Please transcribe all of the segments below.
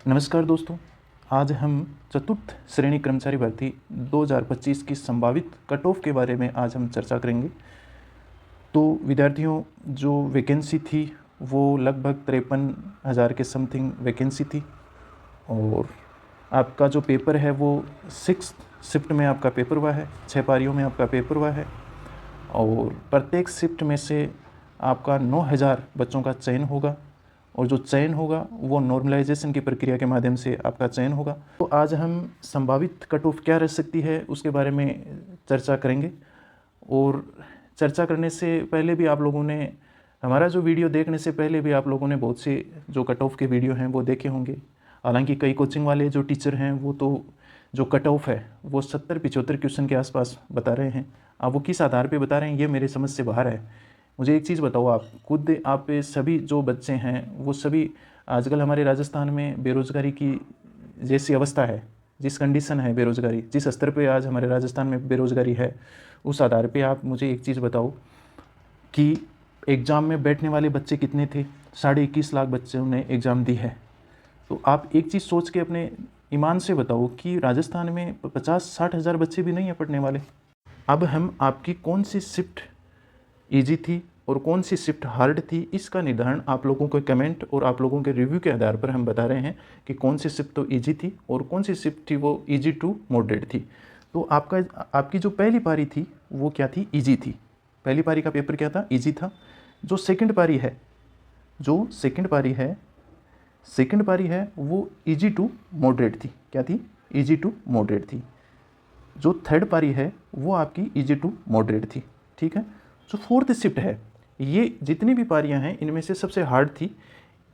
नमस्कार दोस्तों, आज हम चतुर्थ श्रेणी कर्मचारी भर्ती 2025 की संभावित कट ऑफ के बारे में आज हम चर्चा करेंगे। तो विद्यार्थियों, जो वैकेंसी थी वो लगभग 53,000 के समथिंग वैकेंसी थी और आपका जो पेपर है वो 6 शिफ्ट में आपका पेपर हुआ है, 6 पारियों में आपका पेपर हुआ है और प्रत्येक शिफ्ट में से आपका 9,000 बच्चों का चयन होगा और जो चयन होगा वो नॉर्मलाइजेशन की प्रक्रिया के माध्यम से आपका चयन होगा। तो आज हम संभावित कट ऑफ क्या रह सकती है उसके बारे में चर्चा करेंगे। और चर्चा करने से पहले भी आप लोगों ने हमारा जो वीडियो देखने से पहले भी आप लोगों ने बहुत से जो कट ऑफ के वीडियो हैं वो देखे होंगे। हालांकि कई कोचिंग वाले जो टीचर हैं वो तो जो कट ऑफ है वो 70-75 क्वेश्चन के आसपास बता रहे हैं। अब वो किस आधार पे बता रहे हैं ये मेरे समझ से बाहर है। मुझे एक चीज़ बताओ, आप खुद आप सभी जो बच्चे हैं वो सभी आजकल हमारे राजस्थान में बेरोज़गारी की जैसी अवस्था है, जिस कंडीशन है बेरोज़गारी, जिस स्तर पे आज हमारे राजस्थान में बेरोज़गारी है, उस आधार पे आप मुझे एक चीज़ बताओ कि एग्ज़ाम में बैठने वाले बच्चे कितने थे। 21.5 लाख बच्चों ने एग्ज़ाम दी है। तो आप एक चीज़ सोच के अपने ईमान से बताओ कि राजस्थान में 50-60 हज़ार बच्चे भी नहीं है पढ़ने वाले। अब हम आपकी कौन सी शिफ्ट ईजी थी और कौन सी शिफ्ट हार्ड थी इसका निर्धारण आप लोगों के कमेंट और आप लोगों के रिव्यू के आधार पर हम बता रहे हैं कि कौन सी शिफ्ट तो ईजी थी और कौन सी शिफ्ट थी वो ईजी टू मॉडरेट थी। तो आपकी जो पहली पारी थी वो क्या थी, ईजी थी। पहली पारी का पेपर क्या था, ईजी था। जो सेकंड पारी है, सेकंड पारी है वो ईजी टू मॉडरेट थी। क्या थी, ईजी टू मॉडरेट थी। जो थर्ड पारी है वो आपकी ईजी टू मॉडरेट थी। ठीक है। जो फोर्थ शिफ्ट है, ये जितनी भी पारियां हैं इनमें से सबसे हार्ड थी।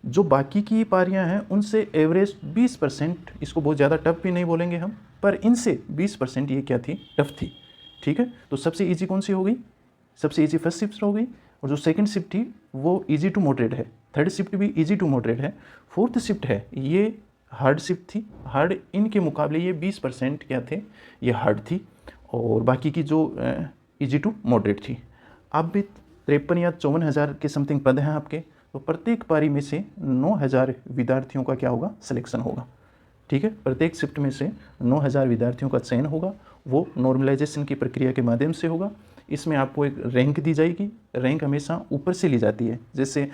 जो बाकी की पारियां हैं उनसे एवरेज 20%, इसको बहुत ज़्यादा टफ भी नहीं बोलेंगे हम, पर इनसे 20% ये क्या थी, टफ थी। ठीक है। तो सबसे ईजी कौन सी हो गई, सबसे ईजी फर्स्ट शिफ्ट हो गई। और जो सेकंड शिफ्ट थी वो ईजी टू मॉडरेट है, थर्ड शिफ्ट भी ईजी टू मॉडरेट है, फोर्थ शिफ्ट है ये हार्ड शिफ्ट थी। हार्ड इनके मुकाबले ये 20% क्या थे, ये हार्ड थी और बाकी की जो ईजी टू मॉडरेट थी। अब भी 53 या 54 हज़ार के समथिंग पद हैं आपके, तो प्रत्येक पारी में से 9,000 विद्यार्थियों का क्या होगा, सिलेक्शन होगा। ठीक है। प्रत्येक शिफ्ट में से 9,000 विद्यार्थियों का चयन होगा, वो नॉर्मलाइजेशन की प्रक्रिया के माध्यम से होगा। इसमें आपको एक रैंक दी जाएगी। रैंक हमेशा ऊपर से ली जाती है। जैसे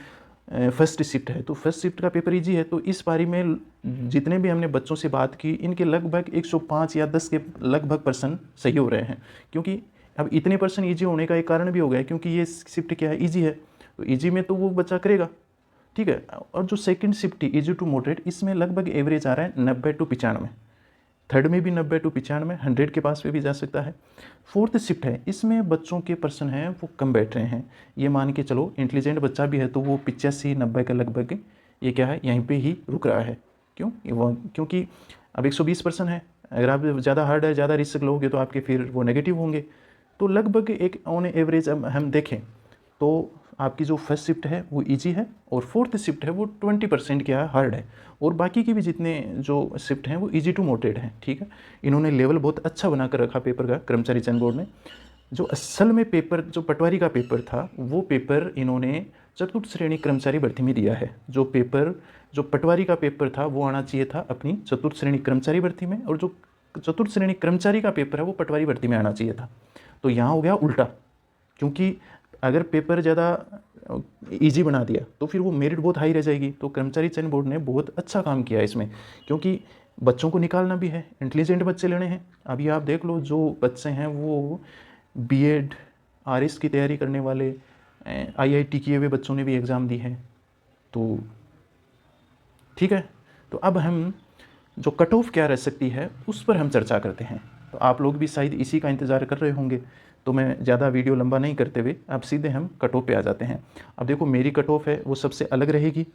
फर्स्ट शिफ्ट है तो फर्स्ट शिफ्ट का पेपर ईजी है, तो इस पारी में जितने भी हमने बच्चों से बात की इनके लगभग 105 या 10 के लगभग % सही हो रहे हैं। क्योंकि अब इतने % ईजी होने का एक कारण भी हो गया है क्योंकि ये शिफ्ट क्या है, ईजी है, तो ईजी में तो वो बच्चा करेगा। ठीक है। और जो सेकंड शिफ्ट है ईजी टू मॉडरेट, इसमें लगभग एवरेज आ रहा है 90 to 95। थर्ड में भी 90 to 95, 100 के पास पे भी जा सकता है। फोर्थ शिफ्ट है, इसमें बच्चों के % हैं वो कम बैठ रहे हैं। ये मान के चलो इंटेलिजेंट बच्चा भी है तो वो 85-90 के लगभग ये क्या है, यहीं पे ही रुक रहा है। क्यों, क्योंकि अब 120% है। अगर आप ज़्यादा हार्ड है, ज़्यादा रिस्क लोगे तो आपके फिर वो नेगेटिव होंगे। तो लगभग एक ऑन एवरेज अब हम देखें तो आपकी जो फर्स्ट शिफ्ट है वो इजी है और फोर्थ शिफ्ट है वो 20% क्या है, हार्ड है। और बाकी की भी जितने जो शिफ्ट हैं वो इजी टू मॉडरेट हैं। ठीक है। इन्होंने लेवल बहुत अच्छा बना कर रखा पेपर का, कर्मचारी चयन बोर्ड ने। जो असल में पेपर, जो पटवारी का पेपर था, वो पेपर इन्होंने चतुर्थ श्रेणी कर्मचारी भर्ती में दिया है। जो पेपर, जो पटवारी का पेपर था वो आना चाहिए था अपनी चतुर्थ श्रेणी कर्मचारी भर्ती में, और जो चतुर्थ श्रेणी कर्मचारी का पेपर है वो पटवारी भर्ती में आना चाहिए था। तो यहाँ हो गया उल्टा। क्योंकि अगर पेपर ज़्यादा इजी बना दिया तो फिर वो मेरिट बहुत हाई रह जाएगी। तो कर्मचारी चयन बोर्ड ने बहुत अच्छा काम किया इसमें, क्योंकि बच्चों को निकालना भी है, इंटेलिजेंट बच्चे लेने हैं। अभी आप देख लो जो बच्चे हैं वो बीएड आरएस की तैयारी करने वाले, आईआईटी किए हुए बच्चों ने भी एग्ज़ाम दी है। तो ठीक है। तो अब हम जो कट ऑफ क्या रह सकती है उस पर हम चर्चा करते हैं। तो आप लोग भी शायद इसी का इंतज़ार कर रहे होंगे, तो मैं ज़्यादा वीडियो लंबा नहीं करते हुए अब सीधे हम कट ऑफ पे आ जाते हैं। अब देखो मेरी कट ऑफ है वो सबसे अलग रहेगी।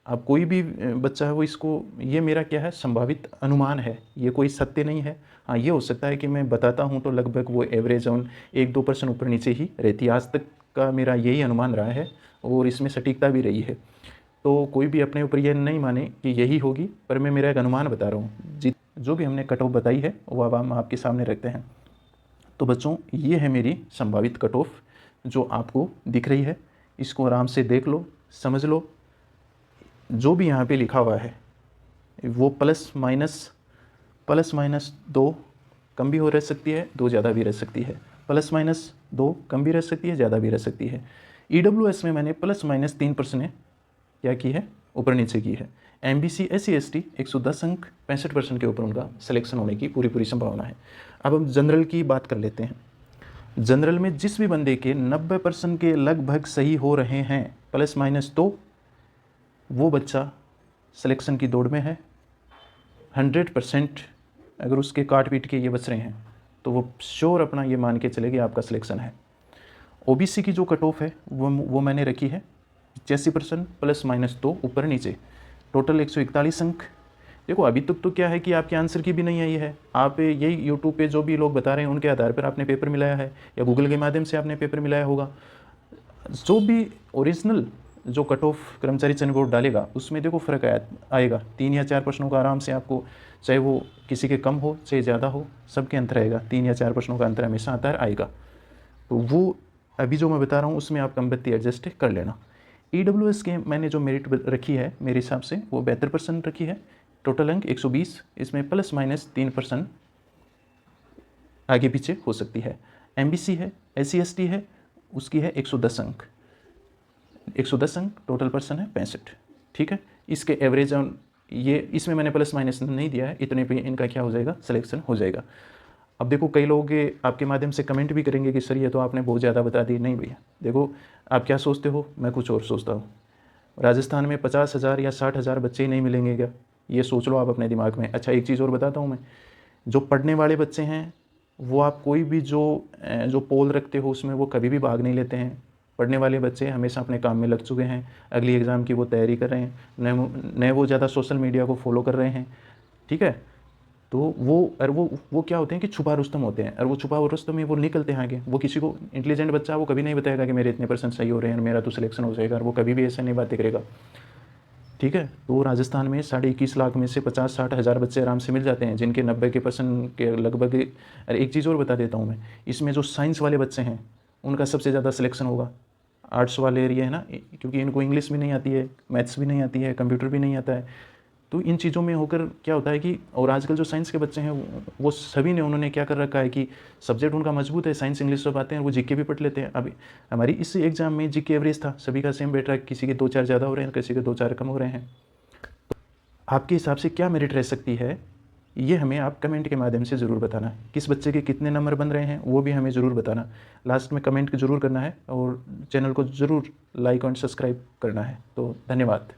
अब कोई भी बच्चा है वो इसको, ये मेरा क्या है, संभावित अनुमान है, ये कोई सत्य नहीं है। हाँ, ये हो सकता है कि मैं बताता हूँ तो लगभग वो एवरेज ऑन 1-2% ऊपर नीचे ही रहती है। आज तक का मेरा यही अनुमान रहा है और इसमें सटीकता भी रही है। तो कोई भी अपने ऊपर यह नहीं माने कि यही होगी, पर मैं मेरा एक अनुमान बता रहा हूँ। जो भी हमने कट ऑफ बताई है वो अब हम आपके सामने रखते हैं। तो बच्चों, ये है मेरी संभावित कट ऑफ जो आपको दिख रही है। इसको आराम से देख लो, समझ लो। जो भी यहाँ पे लिखा हुआ है वो प्लस माइनस 2 कम भी हो रह सकती है, 2 ज़्यादा भी रह सकती है, प्लस माइनस 2 कम भी रह सकती है, ज़्यादा भी रह सकती है। EWS में मैंने प्लस माइनस 3% क्या की है, ऊपर नीचे की है। MBC SC ST 110 अंक 65% के ऊपर उनका सिलेक्शन होने की पूरी संभावना है। अब हम जनरल की बात कर लेते हैं। जनरल में जिस भी बंदे के 90% के लगभग सही हो रहे हैं प्लस माइनस, तो वो बच्चा सिलेक्शन की दौड़ में है। 100% अगर उसके काट पीट के ये बच रहे हैं तो वो श्योर अपना ये मान के चले कि आपका सिलेक्शन है। OBC की जो कट ऑफ है वो मैंने रखी है 85% प्लस माइनस 2 ऊपर नीचे, टोटल 141 अंक। देखो अभी तक तो क्या है कि आपके आंसर की भी नहीं आई है, आप यही यूट्यूब पे जो भी लोग बता रहे हैं उनके आधार पर आपने पेपर मिलाया है या गूगल के माध्यम से आपने पेपर मिलाया होगा। जो भी ओरिजिनल जो कट ऑफ कर्मचारी चयन बोर्ड डालेगा उसमें देखो फ़र्क आएगा 3 या 4 प्रश्नों का आराम से आपको, चाहे वो किसी के कम हो चाहे ज़्यादा हो, सबके अंतर आएगा, 3 या 4 प्रश्नों का अंतर हमेशा आता आएगा। तो वो अभी जो मैं बता रहा हूँ उसमें आप कम बत्ती एडजस्ट कर लेना। EWS के मैंने जो मेरिट रखी है मेरे हिसाब से वो 72% रखी है, टोटल अंक 120, इसमें प्लस माइनस 3% आगे पीछे हो सकती है। MBC है, SC ST है, उसकी है 110 अंक, 110 अंक, टोटल पर्सन है 65, ठीक है। इसके एवरेज ये इसमें मैंने प्लस माइनस नहीं दिया है, इतने पे इनका क्या हो जाएगा, सिलेक्शन हो जाएगा। अब देखो कई लोग आपके माध्यम से कमेंट भी करेंगे कि सर ये तो आपने बहुत ज़्यादा बता दी। नहीं भैया, देखो आप क्या सोचते हो, मैं कुछ और सोचता हूँ। राजस्थान में 50,000 या 60,000 बच्चे ही नहीं मिलेंगे क्या, ये सोच लो आप अपने दिमाग में। अच्छा एक चीज़ और बताता हूँ मैं, जो पढ़ने वाले बच्चे हैं वो आप कोई भी जो पोल रखते हो उसमें वो कभी भी भाग नहीं लेते हैं। पढ़ने वाले बच्चे हमेशा अपने काम में लग चुके हैं, अगली एग्ज़ाम की वो तैयारी कर रहे हैं, नए वो ज़्यादा सोशल मीडिया को फॉलो कर रहे हैं, ठीक है। तो वो क्या होते हैं कि छुपा रुस्तम होते हैं, और वो छुपा रुस्तम में वो निकलते हैं आगे। वो किसी को इंटेलिजेंट बच्चा वो कभी नहीं बताएगा कि मेरे इतने % सही हो रहे हैं और मेरा तो सिलेक्शन हो जाएगा, और वो कभी भी ऐसा नहीं बातें करेगा, ठीक है। तो राजस्थान में 21.5 लाख में से 50-60 हज़ार बच्चे आराम से मिल जाते हैं जिनके 90% के लगभग। अरे एक चीज़ और बता देता हूँ मैं, इसमें जो साइंस वाले बच्चे हैं उनका सबसे ज़्यादा सिलेक्शन होगा। आर्ट्स वाले एरिया है ना, क्योंकि इनको इंग्लिश भी नहीं आती है, मैथ्स भी नहीं आती है, कंप्यूटर भी नहीं आता है, तो इन चीज़ों में होकर क्या होता है कि, और आजकल जो साइंस के बच्चे हैं वो सभी ने उन्होंने क्या कर रखा है कि सब्जेक्ट उनका मजबूत है, साइंस इंग्लिश सब आते हैं, वो जीके भी पढ़ लेते हैं। अभी हमारी इस एग्ज़ाम में जीके एवरेज था, सभी का सेम बैठ रहा है, किसी के 2-4 ज़्यादा हो रहे हैं, किसी के 2-4 कम हो रहे हैं। तो आपके हिसाब से क्या मेरिट रह सकती है, ये हमें आप कमेंट के माध्यम से ज़रूर बताना। किस बच्चे के कितने नंबर बन रहे हैं वो भी हमें ज़रूर बताना, लास्ट में कमेंट ज़रूर करना है, और चैनल को ज़रूर लाइक और सब्सक्राइब करना है। तो धन्यवाद।